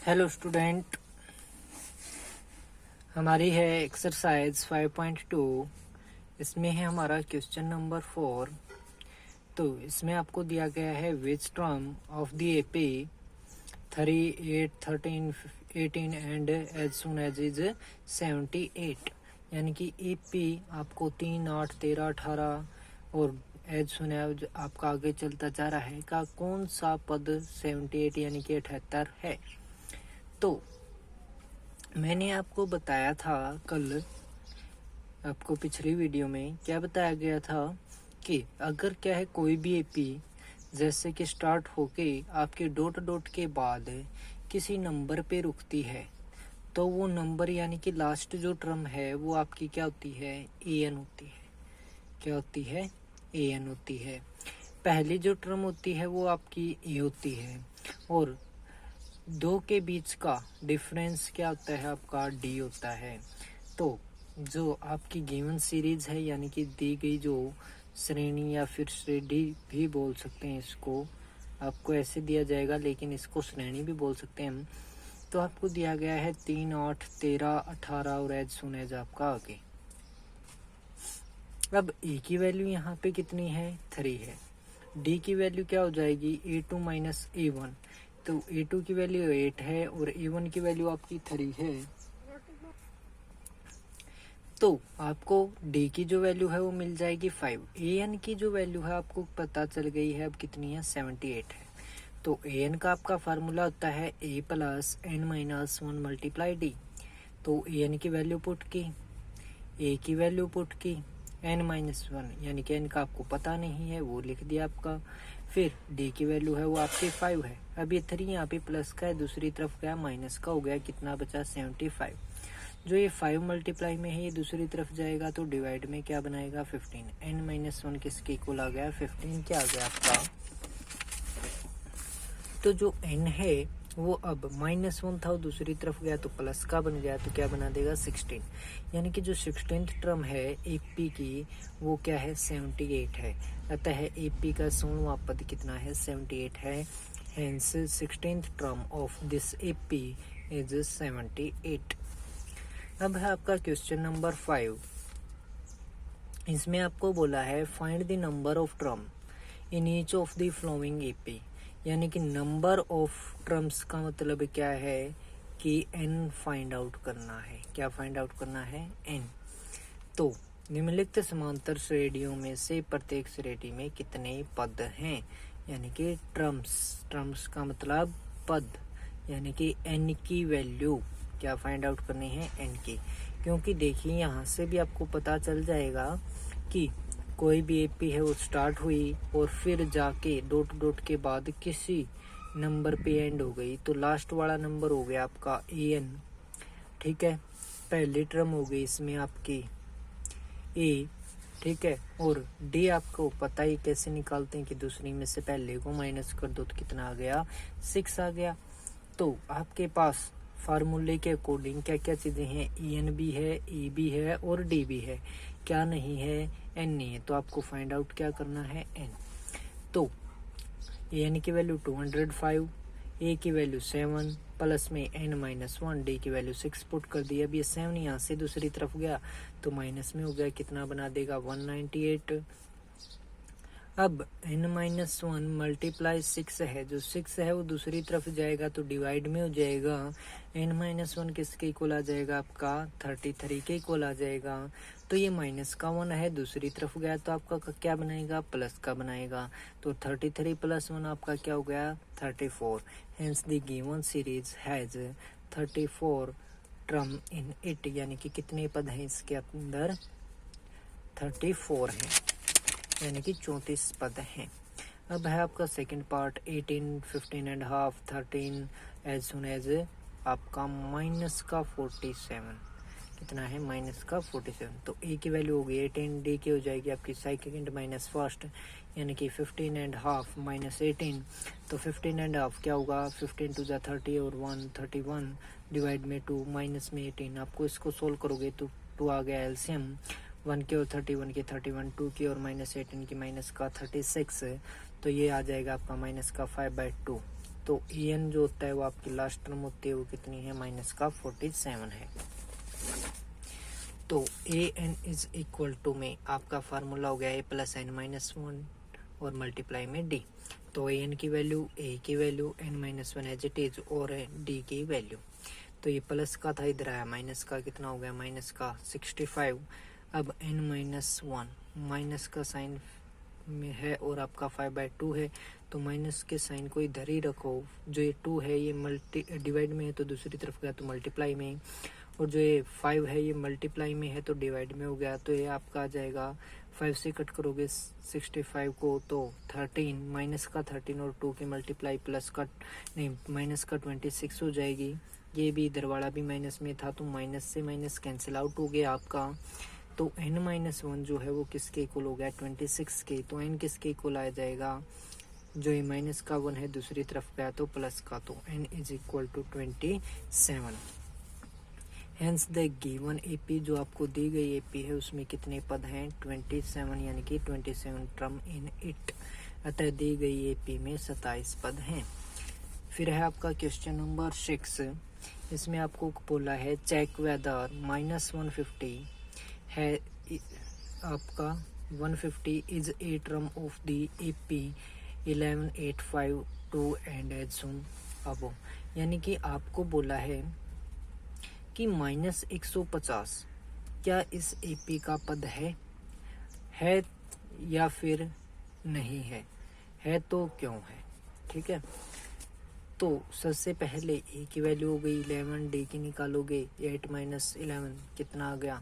Hello student, हमारी है exercise 5.2। इसमें है हमारा क्वेश्चन नंबर 4। तो इसमें आपको दिया गया है which term of the AP 3, 8, 13, 18 and as soon as is 78, यानी कि एपी आपको 3, 8, 13, 18 और एज सुन एज आपका आगे चलता जा रहा है का कौन सा पद 78 यानी कि 78 है। तो मैंने आपको बताया था कल, आपको पिछली वीडियो में क्या बताया गया था कि अगर क्या है कोई भी एपी जैसे कि स्टार्ट होके आपके डॉट डॉट के बाद किसी नंबर पे रुकती है तो वो नंबर यानी कि लास्ट जो टर्म है वो आपकी क्या होती है, एन होती है। क्या होती है, एन होती है। पहली जो टर्म होती है वो आपकी ए होती है और दो के बीच का डिफरेंस क्या होता है आपका, डी होता है। तो जो आपकी गिवन सीरीज है यानी कि दी गई जो श्रेणी या फिर श्रेणी भी बोल सकते हैं इसको, आपको ऐसे दिया जाएगा लेकिन इसको श्रेणी भी बोल सकते हैं हम। तो आपको दिया गया है 3, 8, 13, 18 और एज सुन एज आपका आगे। अब ए की वैल्यू यहाँ पे कितनी है, 3 है। डी की वैल्यू क्या हो जाएगी, A2 माइनस A1। तो A2 की वैल्यू 8 है और A1 की वैल्यू आपकी 3 है। तो आपको D की जो वैल्यू है वो मिल जाएगी 5। AN की जो वैल्यू है आपको पता चल गई है अब कितनी है, 78 है। तो AN का आपका फार्मूला होता है A plus N minus 1 multiply D। तो AN की वैल्यू पुट की, A की वैल्यू पुट की, N माइनस 1 यानी कि N का आपको पता नहीं है वो लिख दिया आपका। फिर D की वैल्यू है वो आपकी 5 है। अब ये 3 यहाँ पे प्लस का है, दूसरी तरफ गया माइनस का हो गया, कितना बचा 75। जो ये 5 मल्टीप्लाई में है ये दूसरी तरफ जाएगा तो डिवाइड में क्या बनाएगा 15। N माइनस 1 किसके इक्वल आ गया, 15 क्या आ गया आपका। तो जो N है वो अब -1 था वो दूसरी तरफ गया तो प्लस का बन गया तो क्या बना देगा 16। यानी कि जो 16th टर्म है एपी की वो क्या है, 78 है। अतः एपी का 16वां पद कितना है, 78 है। Hence 16th term of this AP is 78। अब है आपका क्वेश्चन नंबर 5। इसमें आपको बोला है find the number of term in each of the flowing AP. यानी कि नंबर ऑफ टर्म्स का मतलब क्या है कि n फाइंड आउट करना है। क्या फाइंड आउट करना है, n। तो निम्नलिखित समांतर श्रेणियों में से प्रत्येक श्रेणी में कितने पद हैं, यानी कि टर्म्स का मतलब पद, यानी कि n की वैल्यू क्या फाइंड आउट करनी है, n की। क्योंकि देखिए यहाँ से भी आपको पता चल जाएगा कि कोई भी एपी है वो स्टार्ट हुई और फिर जाके डॉट डॉट के बाद किसी नंबर पे एंड हो गई तो लास्ट वाला नंबर हो गया आपका एन। ठीक है, पहली टर्म हो गई इसमें आपकी ए। ठीक है, और डी आपको पता ही कैसे निकालते हैं कि दूसरी में से पहले को माइनस कर दो तो कितना आ गया, 6 आ गया। तो आपके पास फार्मूले के अकॉर्डिंग क्या क्या चीजें हैं, एन भी है, ए भी है और डी भी है, क्या नहीं है, एन नहीं है। तो आपको फाइंड आउट क्या करना है, एन। तो एन की वैल्यू 205, ए की वैल्यू 7 प्लस में n माइनस 1, डी की वैल्यू 6 पुट कर दी। अब ये 7 यहाँ से दूसरी तरफ गया तो माइनस में हो गया, कितना बना देगा 198। अब n माइनस 1 मल्टीप्लाई 6 है, जो 6 है वो दूसरी तरफ जाएगा तो डिवाइड में हो जाएगा। n माइनस 1 किसके इक्वल आ जाएगा आपका, 33 के इक्वल आ जाएगा। तो ये माइनस का 1 है दूसरी तरफ गया तो आपका क्या बनाएगा, प्लस का बनाएगा। तो 33 प्लस 1 आपका क्या हो गया, 34। Hence the given series has 34 term in it. यानी कि कितने पद हैं इसके अंदर, 34 हैं, यानी कि 34 पद हैं। अब है आपका second part 18, 15 and half, 13 as soon as आपका माइनस का 47। कितना है, माइनस का 47। तो ए की वैल्यू होगी 18, डी की हो जाएगी आपकी सेकंड माइनस फर्स्ट, यानी कि 15 एंड हाफ माइनस 18। तो 15 एंड हाफ क्या होगा, 15 टू जा 30 और 1 31 डिवाइड में 2 माइनस में 18। आपको इसको सोल्व करोगे तो 2 आ गया एलसीएम, 1 की और 31 की 31, 2 की और माइनस 18 की माइनस का 36। तो ये आ जाएगा आपका माइनस का 5/2। तो एन जो होता है वो आपकी लास्ट टर्म होती है वो कितनी है, माइनस का 47 है। तो A N is equal to में आपका फार्मूला हो गया ए प्लस एन माइनस 1 और मल्टीप्लाई में डी। तो एन की वैल्यू, ए की value, N minus 1 as it is और डी की वैल्यू। तो ये प्लस का था, इधर आया माइनस का, कितना हो गया माइनस का 65। अब एन माइनस 1 माइनस का साइन में है और आपका 5/2 है, तो माइनस के साइन को इधर ही रखो। जो ये 2 है ये मल्टी डिवाइड में है तो दूसरी तरफ गया तो मल्टीप्लाई में, और जो ये 5 है ये मल्टीप्लाई में है तो डिवाइड में हो गया। तो ये आपका आ जाएगा 5 से कट करोगे 65 को तो 13, माइनस का 13 और 2 की मल्टीप्लाई प्लस का नहीं माइनस का 26 हो जाएगी। ये भी इधर वाला भी माइनस में था तो माइनस से माइनस कैंसिल आउट हो गया आपका। तो n माइनस 1 जो है वो किसके इक्वल हो गया, 26 के। तो n किसके इक्वल आ जाएगा, जो ये माइनस का 1 है दूसरी तरफ गया तो प्लस का, तो n is equal to 27। Hence the given AP, जो आपको दी गई एपी है उसमें कितने पद हैं, 27, यानी कि 27 टर्म इन इट। अतः दी गई एपी में 27 पद हैं। फिर है आपका क्वेश्चन नंबर 6। इसमें आपको बोला है चेक वेदर -150 है आपका 150 is a term of the AP 11852 and as soon above. यानी कि आपको बोला है कि -150 क्या इस एपी का पद है या फिर नहीं है तो क्यों है। ठीक है, तो सबसे पहले ए की वैल्यू हो गई 11, डी की निकालोगे 8 माइनस 11 कितना आ गया,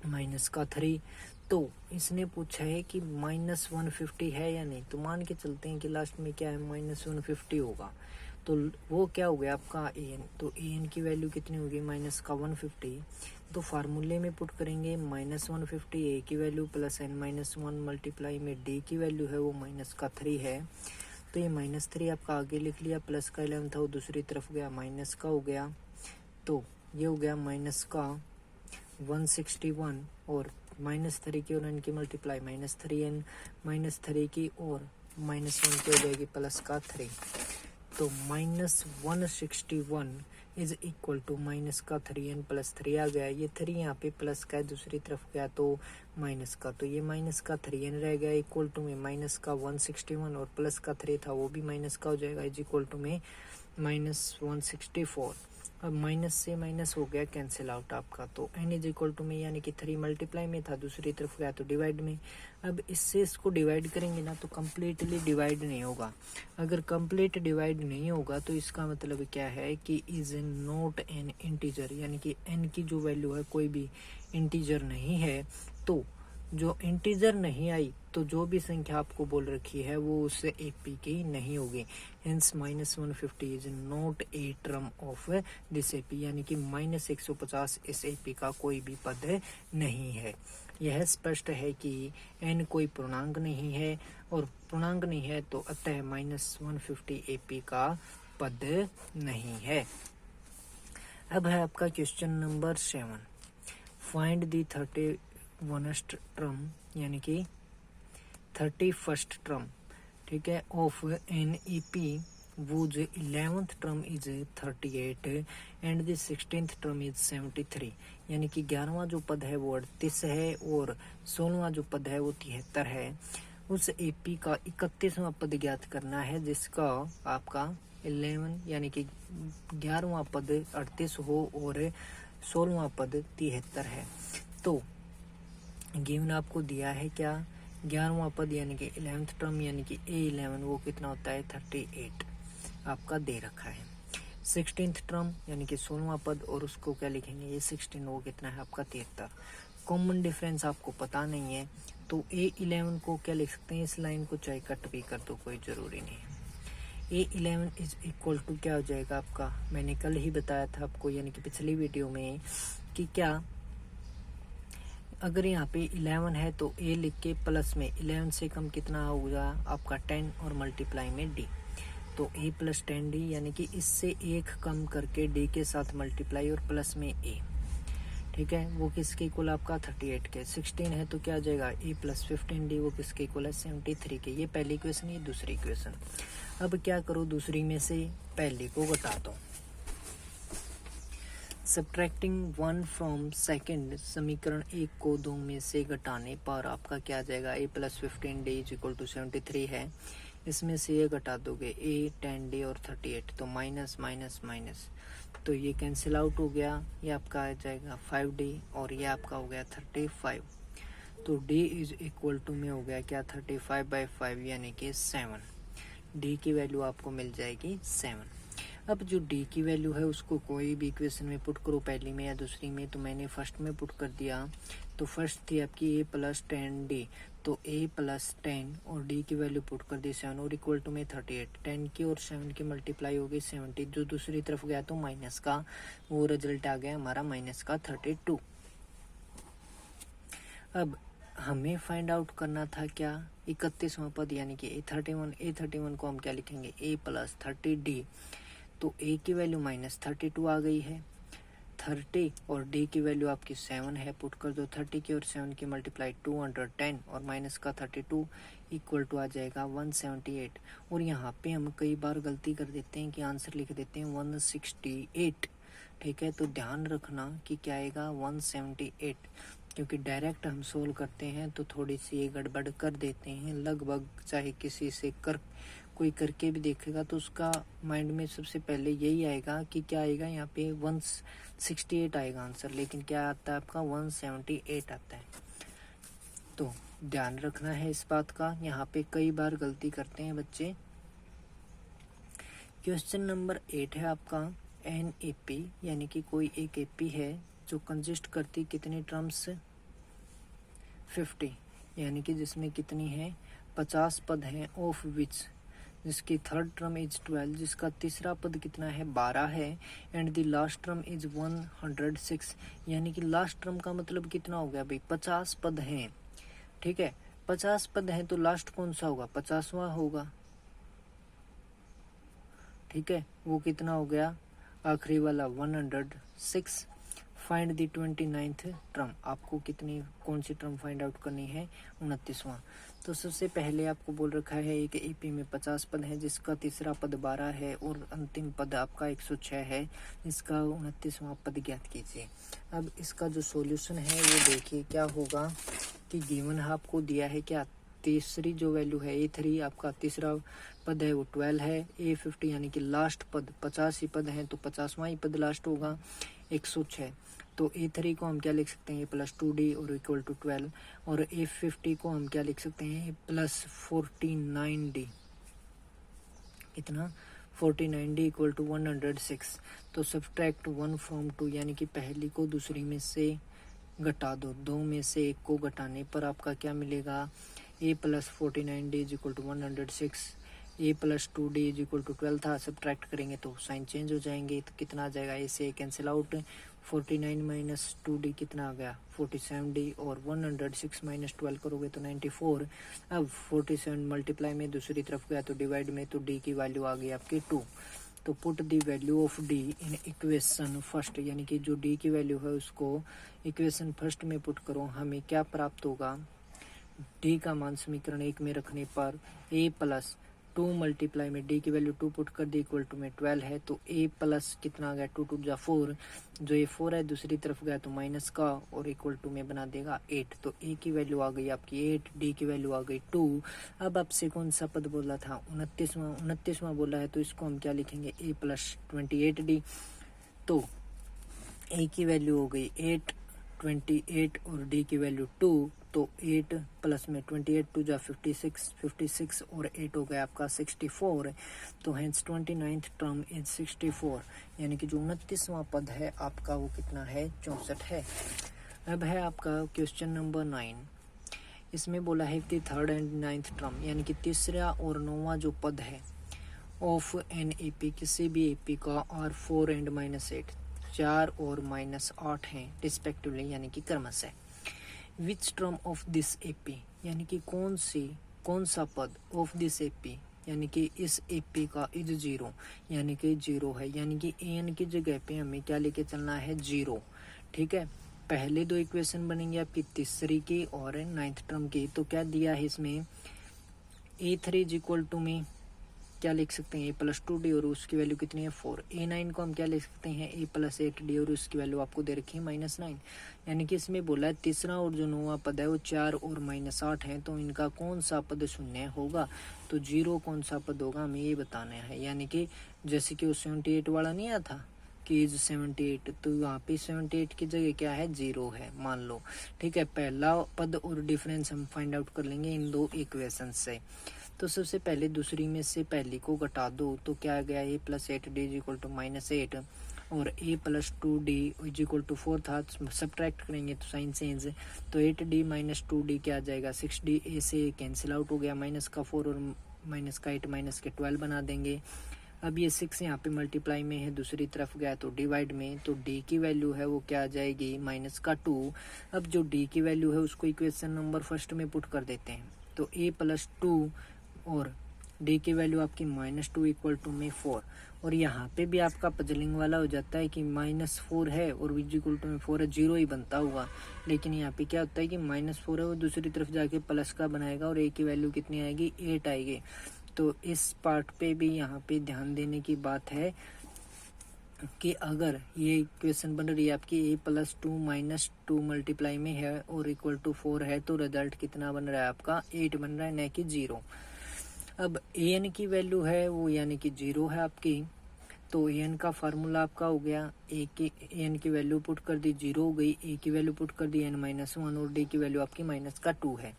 माइनस का 3। तो इसने पूछा है कि -150 है या नहीं, तो मान के चलते हैं कि लास्ट में क्या है, -150 होगा। तो वो क्या हो गया आपका एन, तो एन की वैल्यू कितनी होगी, माइनस का 150। तो फार्मूले में पुट करेंगे -150 ए की value plus n minus 1 multiply में डी की वैल्यू है वो माइनस का 3 है। तो ये -3 आपका आगे लिख लिया, प्लस का 11 था वो दूसरी तरफ गया माइनस का हो गया। तो ये हो गया माइनस का 161 और -3 की और एन की मल्टीप्लाई -3n -3 की और -1 की हो जाएगी प्लस का 3। तो -161 इज इक्वल टू माइनस का 3n प्लस 3 आ गया। ये 3 यहाँ पे प्लस का है दूसरी तरफ गया तो माइनस का, तो ये माइनस का 3n रह गया इक्वल टू में माइनस का 161 और प्लस का 3 था वो भी माइनस का हो जाएगा इज इक्वल टू में -164। अब माइनस से माइनस हो गया कैंसिल आउट आपका। तो n इज इक्वल टू में यानी कि 3 मल्टीप्लाई में था दूसरी तरफ गया तो डिवाइड में। अब इससे इसको डिवाइड करेंगे ना तो कम्प्लीटली डिवाइड नहीं होगा। अगर कंप्लीट डिवाइड नहीं होगा तो इसका मतलब क्या है कि इज नॉट एन इंटीजर, यानी कि n की जो वैल्यू है कोई भी इंटीजर नहीं है। तो जो इंटीजर नहीं आई तो जो भी संख्या आपको बोल रखी है वो उससे एपी की नहीं होगी। Hence -150 is not a term of this AP, यानी कि -150 इस एपी का कोई भी पद नहीं है। यह स्पष्ट है कि n कोई पूर्णांक नहीं है और पूर्णांक नहीं है तो अतः -150 एपी का पद नहीं है। अब है आपका question number 7। Find the 31st term, यानी कि 31st टर्म, ठीक है, of an AP whose 11th term is 38 and the 16th term is 73। यानी कि 11वां जो पद है वो 38 है और 16वां जो पद है वो 73 है। उस एपी का 31वां पद ज्ञात करना है जिसका आपका 11 यानी कि 11वां पद 38 हो और 16वां पद 73 है। तो गिवन आपको दिया है क्या, 11वां पद यानी कि 11th टर्म यानी कि A11 वो कितना होता है 38 आपका दे रखा है। 16th टर्म यानी कि 16वां पद और उसको क्या लिखेंगे ये 16 वो कितना है आपका 73। कॉमन डिफरेंस आपको पता नहीं है तो A11 को क्या लिख सकते हैं, इस लाइन को चाहे कट भी कर दो कोई ज़रूरी नहीं है। A11 इज इक्वल टू क्या हो जाएगा आपका, मैंने कल ही बताया था आपको यानी कि पिछली वीडियो में कि क्या अगर यहाँ पे 11 है तो A लिख के प्लस में 11 से कम कितना होगा आपका 10 और मल्टीप्लाई में D। तो A प्लस 10D यानी कि इससे 1 कम करके D के साथ मल्टीप्लाई और प्लस में A। ठीक है, वो किसके इक्वल आपका 38 के। 16 है तो क्या आ जाएगा ए प्लस 15d, वो किसके इक्वल है 73 के। ये पहली इक्वेशन, ये दूसरी इक्वेशन। अब क्या करो, दूसरी में से पहली को घटा दो। सब्ट्रैक्टिंग 1 फ्रॉम सेकेंड, समीकरण 1 को 2 में से घटाने पर आपका क्या आ जाएगा, A plus 15d is equal to 73 है। इसमें से ये घटा दोगे ए 10d और 38, तो माइनस माइनस माइनस, तो ये कैंसिल आउट हो गया। ये आपका आ जाएगा 5d और ये आपका हो गया 35। तो d इज इक्वल टू में हो गया क्या 35/5 यानी कि 7। d की वैल्यू आपको मिल जाएगी 7। अब जो d की वैल्यू है उसको कोई भी इक्वेशन में पुट करो, पहली में या दूसरी में। तो मैंने फर्स्ट में पुट कर दिया, तो फर्स्ट थी आपकी a प्लस 10d, तो a प्लस 10 और d की वैल्यू पुट कर दी 7 और इक्वल टू में 38। 10 की और 7 की मल्टीप्लाई हो गई 70, जो दूसरी तरफ गया तो माइनस का, वो रिजल्ट आ गया हमारा माइनस का 32। अब हमें फाइंड आउट करना था क्या 31वां पद यानी कि a31 को हम क्या लिखेंगे a प्लस 30d, तो a की वैल्यू माइनस 32 आ गई है। 30 और d की वैल्यू आपकी 7 है, पुट कर दो 30 की और 7 की मल्टीप्लाई 210 और माइनस का 32 इक्वल टू आ जाएगा 178। और यहाँ पे हम कई बार गलती कर देते हैं कि आंसर लिख देते हैं 168। ठीक है, तो ध्यान रखना कि क्या आएगा 178, क्योंकि डायरेक्ट हम सोल्व करते हैं तो थोड़ी सी ये गड़बड़ कर देते हैं लगभग। चाहे किसी से कोई करके भी देखेगा तो उसका माइंड में सबसे पहले यही आएगा कि क्या आएगा, यहाँ पे 168 आएगा आंसर, लेकिन क्या आता है आपका 178 आता है। तो ध्यान रखना है इस बात का, यहाँ पे कई बार गलती करते हैं बच्चे। क्वेश्चन नंबर 8 है आपका एन एपी, यानी कि कोई एक एपी है जो कंसिस्ट करती कितनी टर्म्स 50, यानी कि जिसमें कितनी है 50 पद हैं, ऑफ विच जिसकी थर्ड टर्म इज 12, जिसका तीसरा पद कितना है 12 है, and the last term is 106, यानी कि लास्ट टर्म का मतलब कितना हो गया भाई 50 पद हैं। ठीक है, 50 पद हैं तो लास्ट कौन सा होगा 50वां होगा। ठीक है, वो कितना हो गया आखिरी वाला 106। फाइंड द 29th टर्म, आपको कितनी कौन सी टर्म फाइंड आउट करनी है 29वां। तो सबसे पहले आपको बोल रखा है एक एपी में 50 पद है जिसका तीसरा पद 12 है और अंतिम पद आपका 106 है, इसका 29वां पद ज्ञात कीजिए। अब इसका जो सॉल्यूशन है वो देखिए क्या होगा कि गिवन आपको दिया है क्या, तीसरी जो वैल्यू है A3, आपका तीसरा पद है वो 12 है, A50 यानी कि लास्ट पद 50 ही पद हैं तो 50वां ही पद लास्ट होगा 106। तो A3 को हम क्या लिख सकते हैं प्लस 2D और इक्वल टू 12, और A50 को हम क्या लिख सकते हैं प्लस 49D, कितना 49D इक्वल टू 106। तो सब्ट्रैक्ट 1 फ्रॉम 2, यानी कि पहली को दूसरी में से घटा दो, 2 में से 1 को घटाने पर आपका क्या मिलेगा a plus 49D is equal to 106, a plus 2D is equal to 12 था, सब्ट्रैक्ट करेंगे तो साइन चेंज हो जाएंगे, तो कितना आ जाएगा a से कैंसिल आउट, 49 माइनस 2D कितना आ गया 47D, और 106 माइनस 12 करोगे तो 94। अब 47 मल्टीप्लाई में दूसरी तरफ गया तो डिवाइड में, तो d की वैल्यू आ गई आपकी 2। तो put the value of d in equation first, यानी कि जो d की वैल्यू है उसको इक्वेशन फर्स्ट में पुट करो, हमें क्या प्राप्त होगा d का मान समीकरण 1 में रखने पर a प्लस 2 मल्टीप्लाई में d की वैल्यू 2 पुट कर दी इक्वल टू में 12 है, तो a प्लस कितना आ गया 2 2 जा 4, जो ये 4 है दूसरी तरफ गया तो माइनस का और इक्वल टू में बना देगा 8, तो a की वैल्यू आ गई आपकी 8, d की वैल्यू आ गई 2। अब आपसे कौन सा पद बोला था 29वां बोला है, तो इसको हम क्या लिखेंगे a प्लस 28d, तो a की वैल्यू हो गई 8 28 और d की वैल्यू 2, तो 8 प्लस में 28 2 जा 56 और 8 हो गया आपका 64, तो हेंस 29th टर्म इज 64, यानी कि जो 29वां पद है आपका वो कितना है 64 है। अब है आपका क्वेश्चन नंबर 9, इसमें बोला है कि थर्ड एंड 9th टर्म, यानी कि तीसरा और 9वां जो पद है ऑफ एन एपी, किसी भी एपी का और 4 एंड -8 4 और -8 हैं रिस्पेक्टिवली, यानी कि क्रमशः। विच टर्म ऑफ दिस एपी, यानी कि कौन सा पद ऑफ दिस एपी, यानी कि इस एपी का इज 0, यानी कि 0 है, यानी कि एन की जगह पे हमें क्या लेके चलना है 0। ठीक है, पहले दो इक्वेशन बनेंगे आपकी तीसरी की और 9th टर्म की। तो क्या दिया है इसमें, A3 इज इक्वल टू में क्या लिख सकते हैं A+2D और उसकी वैल्यू कितनी है 4। A9 को हम क्या लिख सकते हैं A+8D और उसकी वैल्यू आपको दे रखी है -9। यानी कि इसमें बोला है तीसरा और जो 9वां पद है वो 4 और -8 है, तो इनका कौन सा पद शून्य होगा, तो 0 कौन सा पद होगा हमें ये बताना है। यानी कि जैसे कि वो 78 वाला नहीं आया था कि इज 78, तो यहाँ पे 78 की जगह क्या है 0 है मान लो। ठीक है, पहला पद और डिफरेंस हम फाइंड आउट कर लेंगे इन दो इक्वेशन से। तो सबसे पहले दूसरी में से पहली को घटा दो तो क्या आ गया A+8D इज इक्वल टू -8 और A+2D इज इक्वल टू 4 था, सब्ट्रैक्ट करेंगे तो साइन चेंज, तो 8D - 2D क्या आ जाएगा 6D। ए से कैंसिल आउट हो गया, माइनस का 4 और माइनस का 8 माइनस के 12 बना देंगे। अब ये 6 यहाँ पे मल्टीप्लाई में है, दूसरी तरफ गया तो डिवाइड में, तो D की वैल्यू है वो क्या आ जाएगी -2। अब जो D की वैल्यू है उसको इक्वेशन नंबर फर्स्ट में पुट कर देते हैं, तो A+2 और D की वैल्यू आपकी -2 इक्वल टू में 4। और यहाँ पे भी आपका पजलिंग वाला हो जाता है कि -4 है और इक्वल टू में 4 है, 0 ही बनता हुआ। लेकिन यहाँ पे क्या होता है कि -4 है वो दूसरी तरफ जाके प्लस का बनाएगा और A की वैल्यू कितनी आएगी 8 आएगी। तो इस पार्ट पे भी यहाँ पे ध्यान देने की बात है कि अगर ये इक्वेशन बन रही है आपकी A+2 - 2 मल्टीप्लाई में है और इक्वल टू 4 है, तो रिजल्ट कितना बन रहा है आपका 8 बन रहा है, न कि 0। अब an की वैल्यू है वो यानी कि 0 है आपकी, तो an का फार्मूला आपका हो गया an की वैल्यू पुट कर दी 0 हो गई, a की वैल्यू पुट कर दी n-1 और d की वैल्यू आपकी -2 है।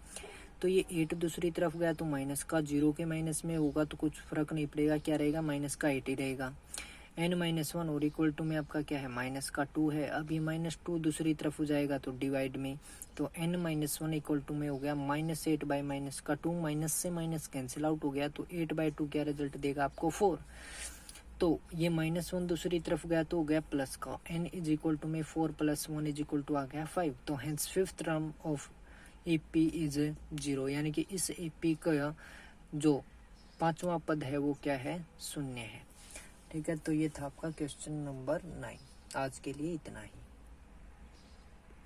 तो ये 8 दूसरी तरफ गया तो माइनस का 0 के माइनस में होगा तो कुछ फर्क नहीं पड़ेगा, क्या रहेगा -8 ही रहेगा। n-1 और इक्वल टू में आपका क्या है -2 है। अब ये -2 दूसरी तरफ हो जाएगा तो डिवाइड में, तो n-1 इक्वल टू में हो गया -8/-2, माइनस से माइनस कैंसिल आउट हो गया, तो 8/2 क्या रिजल्ट देगा आपको 4। तो ये -1 दूसरी तरफ गया तो हो गया प्लस का, n इज इक्वल टू में 4 + 1 इज इक्वल टू आ गया 5। तो hence fifth term of AP is 0, यानी कि इस AP का जो पांचवा पद है वो क्या है 0 है। ठीक है, तो ये था आपका क्वेश्चन नंबर 9। आज के लिए इतना ही।